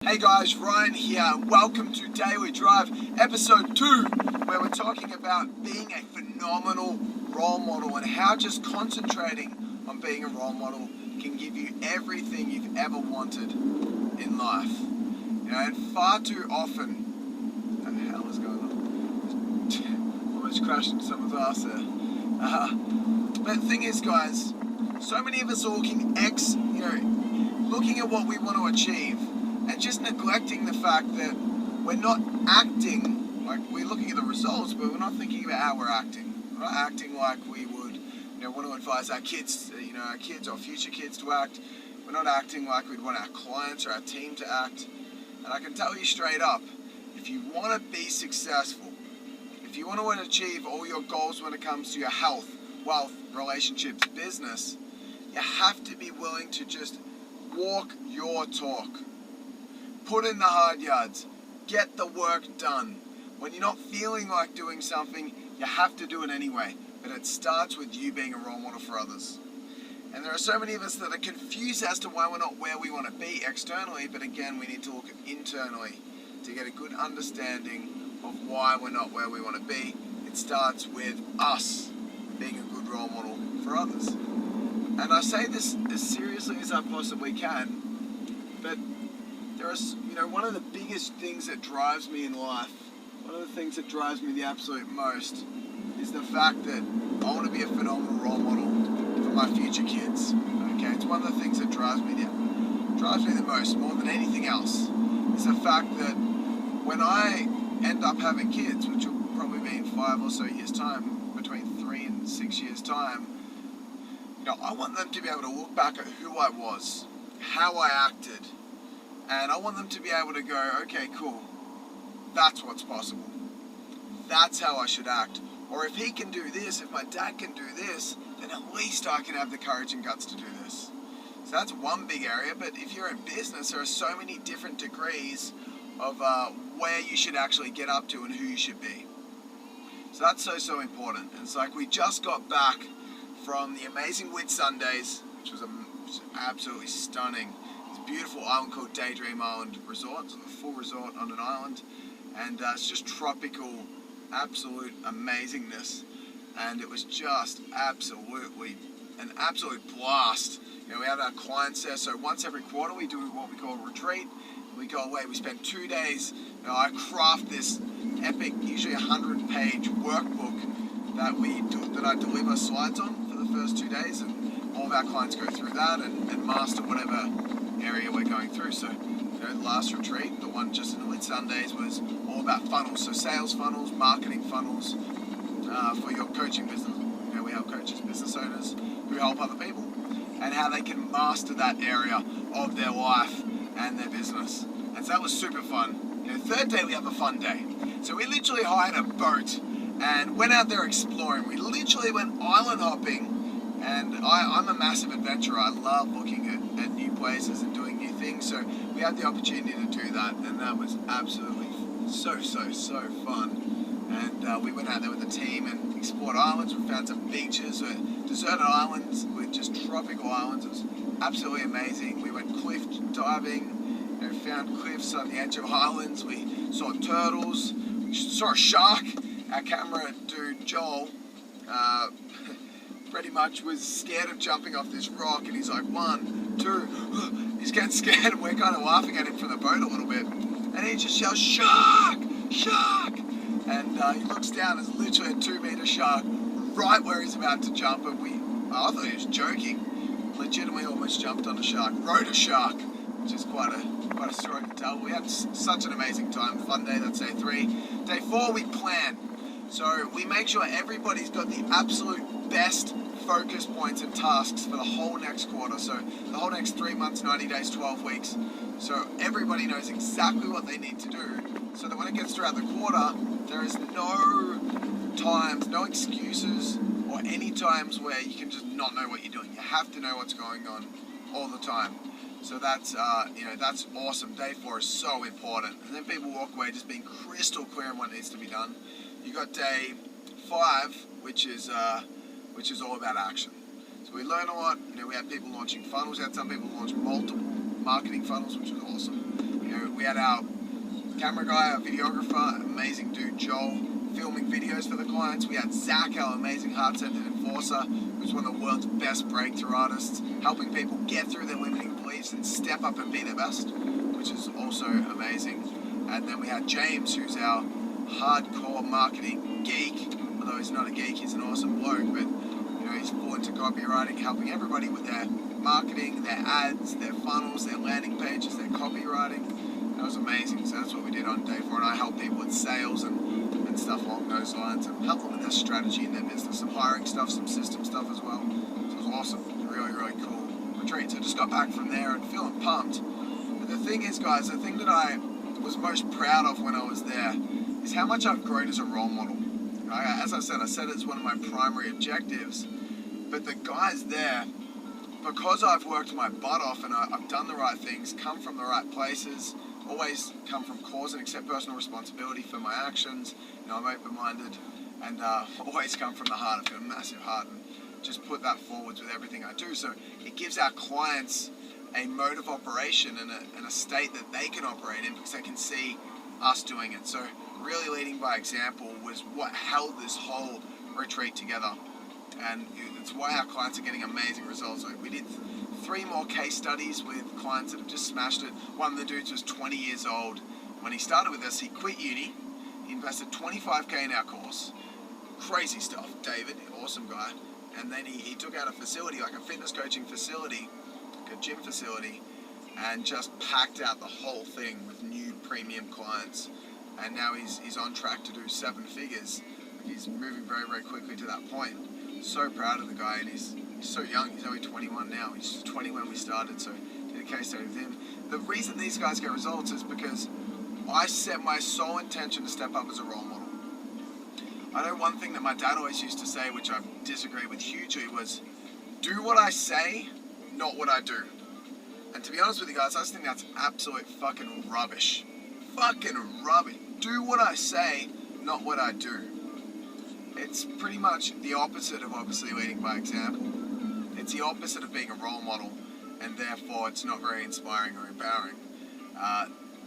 Hey guys, Ryan here. Welcome to Daily Drive, episode 2, where we're talking about being a phenomenal role model and how just concentrating on being a role model can give you everything you've ever wanted in life. You know, and far too often, what the hell is going on? Almost crashed into someone's ass there. But the thing is, guys, so many of us are looking at what we want to achieve, and just neglecting the fact that we're not acting like we're looking at the results, but we're not thinking about how we're acting. We're not acting like we would, want to advise our kids, our kids or future kids to act. We're not acting like we'd want our clients or our team to act. And I can tell you straight up, if you want to be successful, if you want to achieve all your goals when it comes to your health, wealth, relationships, business, you have to be willing to just walk your talk. Put in the hard yards. Get the work done. When you're not feeling like doing something, you have to do it anyway. But it starts with you being a role model for others. And there are so many of us that are confused as to why we're not where we want to be externally, but again, we need to look internally to get a good understanding of why we're not where we want to be. It starts with us being a good role model for others. And I say this as seriously as I possibly can, but there is, one of the biggest things that drives me in life, one of the things that drives me the absolute most, is the fact that I want to be a phenomenal role model for my future kids. Okay, it's one of the things that drives me the most, more than anything else, is the fact that when I end up having kids, which will probably be in 5 or so years' time, between 3 and 6 years' time, I want them to be able to look back at who I was, how I acted, and I want them to be able to go, okay, cool, that's what's possible. That's how I should act. Or if he can do this, if my dad can do this, then at least I can have the courage and guts to do this. So that's one big area, but if you're in business, there are so many different degrees of where you should actually get up to and who you should be. So that's so important. And it's like we just got back from the amazing Whitsundays, which was absolutely stunning. It's a beautiful island called Daydream Island Resort. It's a full resort on an island, and it's just tropical, absolute amazingness. And it was just absolutely an absolute blast. We have our clients there, so once every quarter we do what we call a retreat. We go away, we spend 2 days. I craft this epic, usually 100-page workbook that I deliver slides on for the first 2 days, and all of our clients go through that and master whatever area we're going through. So, the last retreat, the one just in the Whitsundays, was all about funnels, so sales funnels, marketing funnels for your coaching business. We help coaches, business owners who help other people, and how they can master that area of their life and their business. And so that was super fun. Third day we have a fun day. So we literally hired a boat and went out there exploring. We literally went island hopping, and I'm a massive adventurer. I love looking at new places and doing new things. So we had the opportunity to do that, and that was absolutely so fun. And we went out there with the team and explored islands. We found some beaches, deserted islands with just tropical islands. It was absolutely amazing. We went cliff diving, found cliffs on the edge of islands. We saw turtles. We saw a shark. Our camera dude, Joel, pretty much was scared of jumping off this rock, and he's like, 1, 2, he's getting scared, and we're kind of laughing at him from the boat a little bit. And he just yells, "Shark! Shark!" And he looks down, there's literally a 2-meter shark right where he's about to jump, and I thought he was joking. Legitimately almost jumped on a shark, rode a shark, which is quite a story to tell. We had such an amazing time. Fun day, that's day 3. Day 4, we plan. So we make sure everybody's got the absolute best focus points and tasks for the whole next quarter. So the whole next 3 months, 90 days, 12 weeks. So everybody knows exactly what they need to do, so that when it gets throughout the quarter, there is no times, no excuses, or any times where you can just not know what you're doing. You have to know what's going on all the time. So that's that's awesome. Day 4 is so important. And then people walk away just being crystal clear on what needs to be done. You got day 5, which is all about action. So we learn a lot. We had people launching funnels. We had some people launch multiple marketing funnels, which was awesome. We had our camera guy, our videographer, amazing dude Joel, filming videos for the clients. We had Zach, our amazing heart-centered enforcer, who's one of the world's best breakthrough artists, helping people get through their limiting beliefs and step up and be their best, which is also amazing. And then we had James, who's our hardcore marketing geek. Although he's not a geek, he's an awesome bloke, but he's full into copywriting, helping everybody with their marketing, their ads, their funnels, their landing pages, their copywriting. That was amazing. So that's what we did on day 4, and I helped people with sales and stuff along those lines, and help them with their strategy in their business, some hiring stuff, some system stuff as well. So it was awesome, really, really cool retreat. So I just got back from there and feeling pumped. But the thing is, guys, the thing that I was most proud of when I was there is how much I've grown as a role model. As I said it's one of my primary objectives, but the guys there, because I've worked my butt off and I've done the right things, come from the right places, always come from cause and accept personal responsibility for my actions, I'm open-minded, and always come from the heart. I've got a massive heart and just put that forwards with everything I do. So it gives our clients a mode of operation and a state that they can operate in, because they can see us doing it. So really leading by example was what held this whole retreat together, and it's why our clients are getting amazing results. Like, we did 3 more case studies with clients that have just smashed it. One of the dudes was 20 years old. When he started with us, he quit uni, he invested $25K in our course, crazy stuff, David, awesome guy, and then he took out a facility, like a fitness coaching facility, like a gym facility, and just packed out the whole thing with new premium clients. And now he's on track to do 7 figures. He's moving very, very quickly to that point. So proud of the guy, and he's so young. He's only 21 now. He's 20 when we started, so did a case study with him. The reason these guys get results is because I set my sole intention to step up as a role model. I know one thing that my dad always used to say, which I disagree with hugely, was do what I say, not what I do. And to be honest with you guys, I just think that's absolute fucking rubbish. Fucking rubbish. Do what I say, not what I do. It's pretty much the opposite of obviously leading by example. It's the opposite of being a role model, and therefore it's not very inspiring or empowering.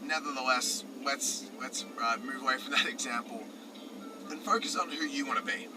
Nevertheless, let's move away from that example and focus on who you want to be.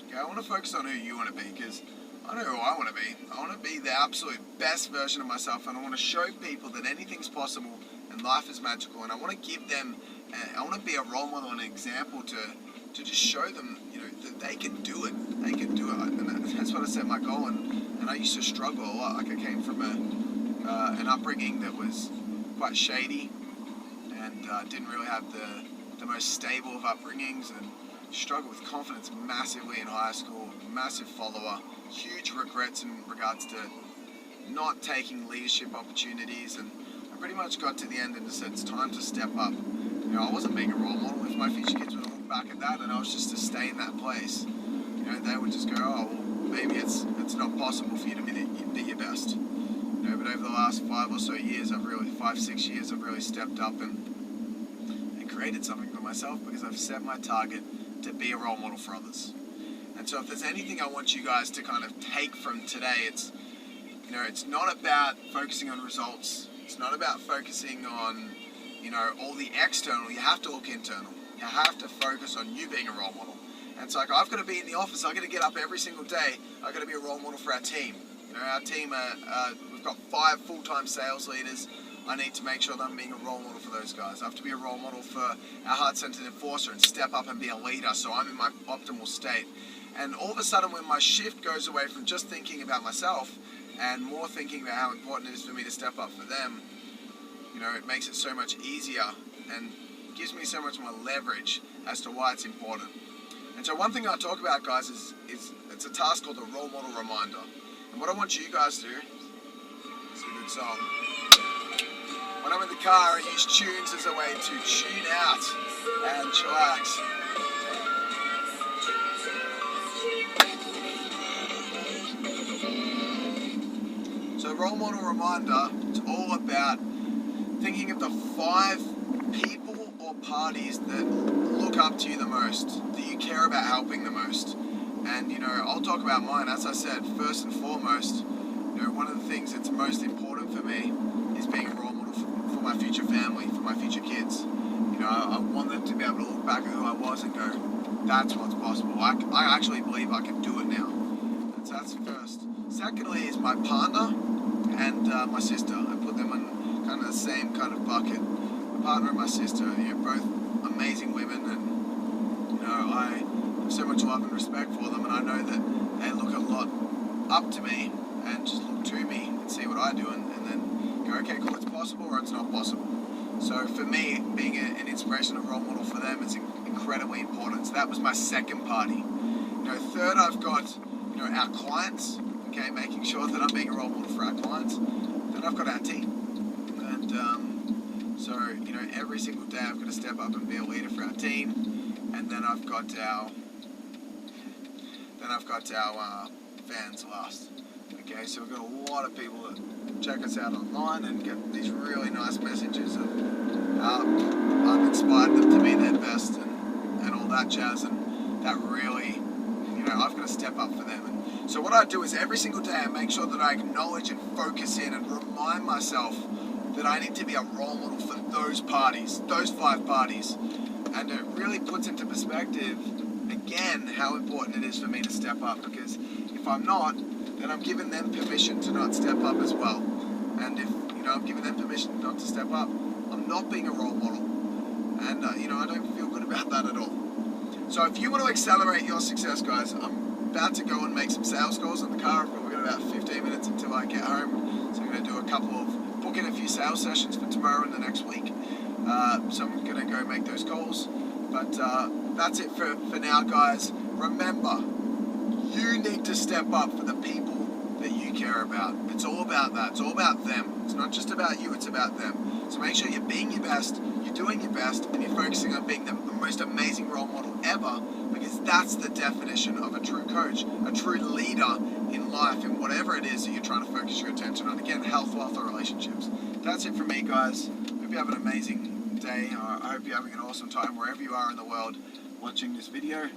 Okay, I want to focus on who you want to be, because I know who I want to be. I want to be the absolute best version of myself, and I want to show people that anything's possible and life is magical, and I want to give them, I want to be a role model and an example to just show them, that they can do it. They can do it, and that's what I set my goal. And I used to struggle a lot. Like, I came from an upbringing that was quite shady, and didn't really have the most stable of upbringings, and struggled with confidence massively in high school. Massive follower, huge regrets in regards to not taking leadership opportunities, and I pretty much got to the end and just said it's time to step up. I wasn't being a role model. If my future kids would look back at that and I was just to stay in that place, they would just go, oh, well, maybe it's not possible for you to be your best. But over the last 5 or so years, 5-6 years, I've really stepped up and created something for myself, because I've set my target to be a role model for others. And so if there's anything I want you guys to kind of take from today, it's not about focusing on results. It's not about focusing on all the external. You have to look internal. You have to focus on you being a role model. And it's like, I've got to be in the office. I've got to get up every single day. I've got to be a role model for our team. Our team, we've got 5 full-time sales leaders. I need to make sure that I'm being a role model for those guys. I have to be a role model for our heart-centered enforcer and step up and be a leader, so I'm in my optimal state. And all of a sudden, when my shift goes away from just thinking about myself and more thinking about how important it is for me to step up for them, it makes it so much easier and gives me so much more leverage as to why it's important. And so one thing I talk about, guys, is it's a task called the role model reminder. And what I want you guys to do, it's a good song. When I'm in the car, I use tunes as a way to tune out and chillax. So role model reminder, it's all about thinking of the 5 people or parties that look up to you the most, that you care about helping the most. And I'll talk about mine. As I said, first and foremost, one of the things that's most important for me is being a role model for my future family, I want them to be able to look back at who I was and go, that's what's possible. I actually believe I can do it now. That's first. Secondly is my partner and my sister. I put them in kind of the same kind of bucket. My partner and my sister, both amazing women, and I have so much love and respect for them, and I know that they look a lot up to me and just look to me and see what I do and then go, okay, cool, it's possible or it's not possible. So for me, being an inspirational role model for them is incredibly important. So that was my second party. Third, I've got our clients, okay, making sure that I'm being a role model for our clients. Then I've got our team, and so every single day I've got to step up and be a leader for our team. And then I've got our fans last. Okay, so we've got a lot of people that check us out online and get these really nice messages of I've inspired them to be their best and all that jazz, and that really, I've got to step up for them. And so what I do is every single day I make sure that I acknowledge and focus in and remind myself that I need to be a role model for those parties, those 5 parties. And it really puts into perspective, again, how important it is for me to step up, because if I'm not, then I'm giving them permission to not step up as well. And if, I'm giving them permission not to step up, I'm not being a role model. And, I don't feel good about that at all. So if you want to accelerate your success, guys, I'm about to go and make some sales calls in the car. I've probably got about 15 minutes until I get home. So I'm going to do book in a few sales sessions for tomorrow and the next week. So I'm going to go make those calls. But that's it for now, guys. Remember, you need to step up for the people that you care about. It's all about that. It's all about them. It's not just about you, it's about them. So make sure you're being your best, you're doing your best, and you're focusing on being the most amazing role model ever, because that's the definition of a true coach, a true leader in life, in whatever it is that you're trying to focus your attention on. Again, health, wealth, or relationships. That's it from me, guys. Hope you have an amazing day. I hope you're having an awesome time wherever you are in the world watching this video.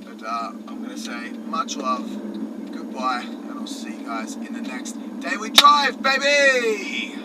But I'm going to say much love, goodbye, and I'll see you guys in the next Daily Drive, baby!